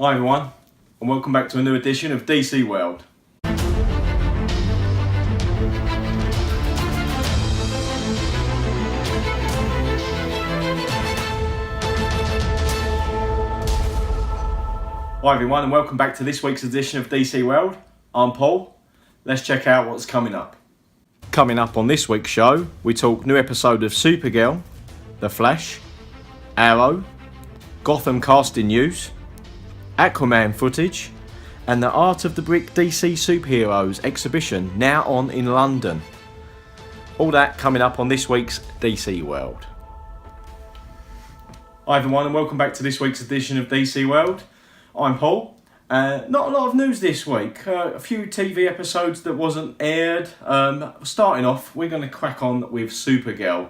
Hi everyone, and welcome back to a new edition of DC World. Hi everyone, and welcome back to this week's edition of DC World. I'm Paul. Let's check out what's coming up. Coming up on this week's show, we talk new episode of Supergirl, The Flash, Arrow, Gotham casting news, Aquaman footage, and the Art of the Brick DC Superheroes exhibition now on in London. All that coming up on this week's DC World. Hi everyone, and welcome back to this week's edition of DC World. I'm Paul. Not a lot of news this week. A few TV episodes that wasn't aired. Starting off, we're going to crack on with Supergirl.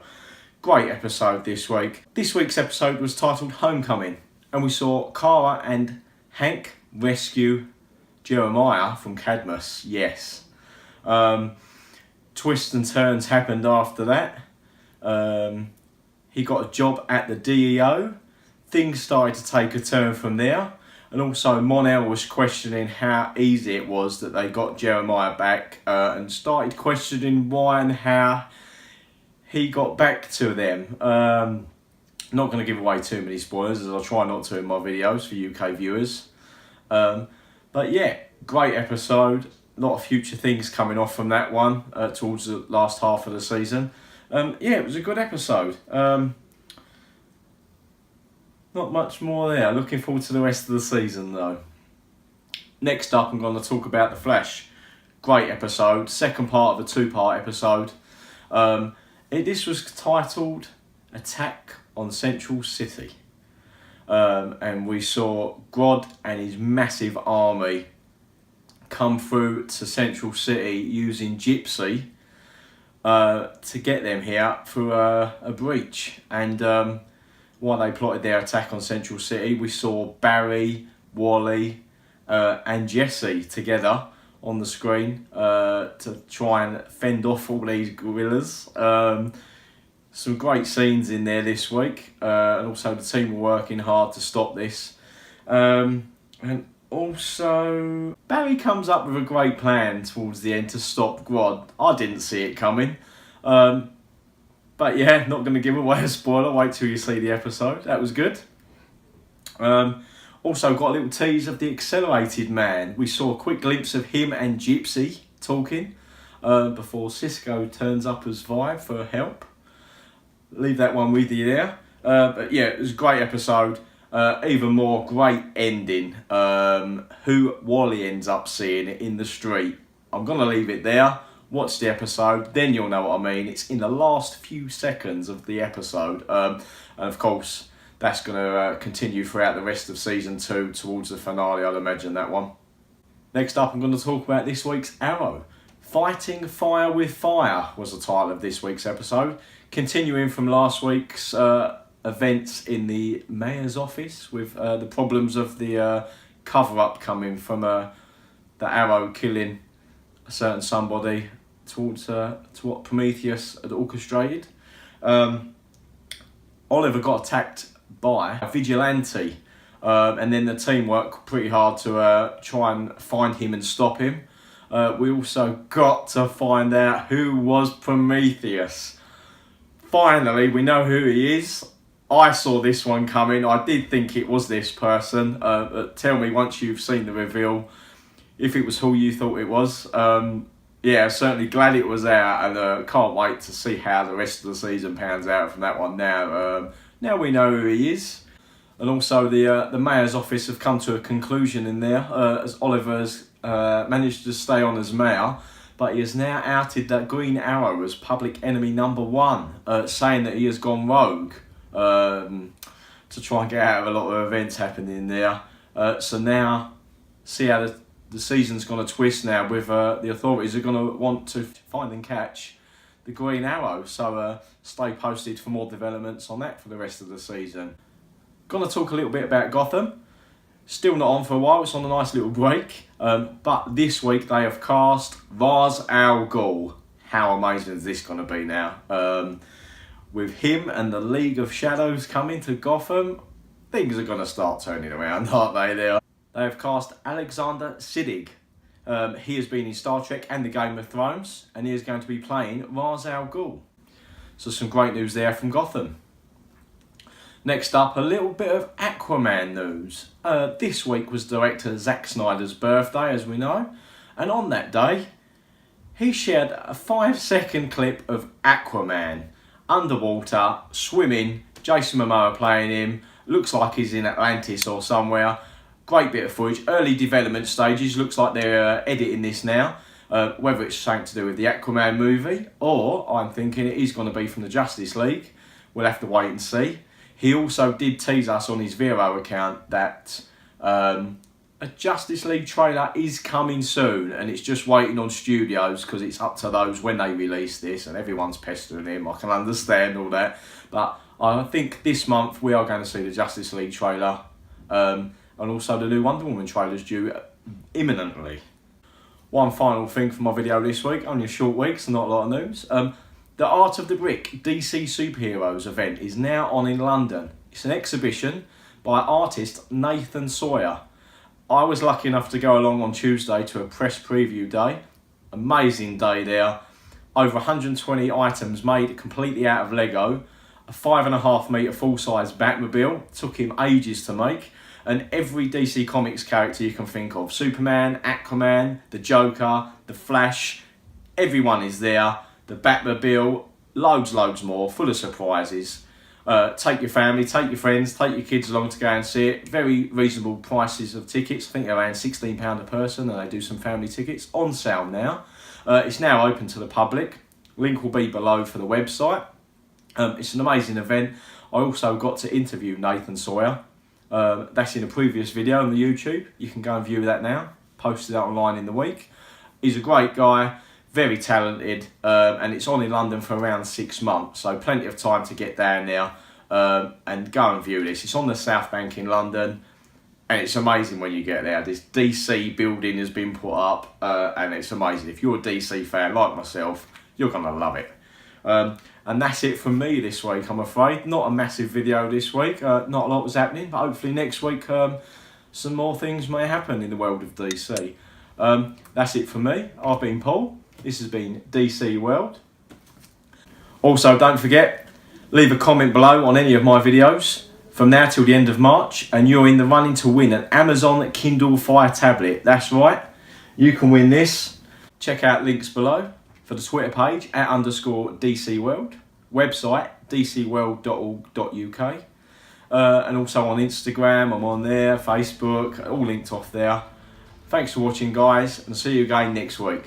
Great episode this week. This week's episode was titled Homecoming, and we saw Kara and Hank rescue Jeremiah from Cadmus. Yes. Twists and turns happened after that. He got a job at the DEO. Things started to take a turn from there. And also Mon-El was questioning how easy it was that they got Jeremiah back, and started questioning why and how he got back to them. Not going to give away too many spoilers, as I'll try not to in my videos for UK viewers. But yeah, great episode. A lot of future things coming off from that one towards the last half of the season. Yeah, it was a good episode. Not much more there. Looking forward to the rest of the season though. Next up, I'm going to talk about The Flash. Great episode. Second part of a two-part episode. This was titled Attack on Central City. And we saw Grodd and his massive army come through to Central City using Gypsy to get them here through a breach. And while they plotted their attack on Central City, we saw Barry, Wally and Jesse together on the screen to try and fend off all these guerrillas. Some great scenes in there this week, and also the team were working hard to stop this. And also, Barry comes up with a great plan towards the end to stop Grodd. I didn't see it coming. But yeah, not going to give away a spoiler. Wait till you see the episode. That was good. Also got a little tease of the Accelerated Man. We saw a quick glimpse of him and Gypsy talking before Cisco turns up as Vibe for help. Leave that one with you there. But yeah, it was a great episode. Even more great ending. Who Wally ends up seeing in the street. I'm going to leave it there. Watch the episode, then you'll know what I mean. It's in the last few seconds of the episode. And of course, that's going to continue throughout the rest of season 2 towards the finale, I'd imagine that one. Next up, I'm going to talk about this week's Arrow. Fighting Fire with Fire was the title of this week's episode. Continuing from last week's events in the mayor's office with the problems of the cover-up coming from the Arrow killing a certain somebody towards to what Prometheus had orchestrated. Oliver got attacked by a vigilante, and then the team worked pretty hard to try and find him and stop him. We also got to find out who was Prometheus. Finally, we know who he is. I saw this one coming. I did think it was this person. Tell me once you've seen the reveal if it was who you thought it was. Yeah, certainly glad it was out, and can't wait to see how the rest of the season pans out from that one now. Now we know who he is. And also the mayor's office have come to a conclusion in there, as Oliver's managed to stay on as mayor, but he has now outed that Green Arrow as public enemy number 1, saying that he has gone rogue to try and get out of a lot of events happening there. So now, see how the season's going to twist now with the authorities are going to want to find and catch the Green Arrow. So stay posted for more developments on that for the rest of the season. Going to talk a little bit about Gotham. Still not on for a while, it's on a nice little break. But this week they have cast Ra's al Ghul. How amazing is this going to be now? With him and the League of Shadows coming to Gotham, things are going to start turning around, aren't they there? They have cast Alexander Siddig. He has been in Star Trek and the Game of Thrones, and he is going to be playing Ra's al Ghul. So some great news there from Gotham. Next up, a little bit of Aquaman news. This week was director Zack Snyder's birthday, as we know, and on that day, he shared a 5-second clip of Aquaman underwater, swimming, Jason Momoa playing him, looks like he's in Atlantis or somewhere. Great bit of footage, early development stages, looks like they're editing this now. Whether it's something to do with the Aquaman movie, or I'm thinking it is going to be from the Justice League. We'll have to wait and see. He also did tease us on his Vero account that a Justice League trailer is coming soon, and it's just waiting on studios because it's up to those when they release this, and everyone's pestering him. I can understand all that, but I think this month we are going to see the Justice League trailer, and also the new Wonder Woman trailer's due imminently. One final thing for my video this week, only a short week, so not a lot of news. The Art of the Brick DC Superheroes event is now on in London. It's an exhibition by artist Nathan Sawyer. I was lucky enough to go along on Tuesday to a press preview day. Amazing day there. Over 120 items made completely out of Lego. A 5.5 metre full-size Batmobile. Took him ages to make. And every DC Comics character you can think of. Superman, Aquaman, the Joker, the Flash. Everyone is there. The Batmobile, loads more, full of surprises. Take your family, take your friends, take your kids along to go and see it. Very reasonable prices of tickets. I think they're around £16 a person, and they do some family tickets. On sale now. It's now open to the public. Link will be below for the website. It's an amazing event. I also got to interview Nathan Sawyer. That's in a previous video on the YouTube. You can go and view that now. Posted that online in the week. He's a great guy. Very talented, and it's on in London for around 6 months, so plenty of time to get down there and go and view this. It's on the South Bank in London, and it's amazing when you get there. This DC building has been put up, and it's amazing. If you're a DC fan like myself, you're going to love it. And that's it from me this week, I'm afraid. Not a massive video this week, not a lot was happening, but hopefully next week some more things may happen in the world of DC. That's it for me. I've been Paul. This has been DC World. Also, don't forget, leave a comment below on any of my videos from now till the end of March, and you're in the running to win an Amazon Kindle Fire tablet. That's right, you can win this. Check out links below for the Twitter page @_DC World, website dcworld.org.uk, and also on Instagram. I'm on there, Facebook, all linked off there. Thanks for watching, guys, and see you again next week.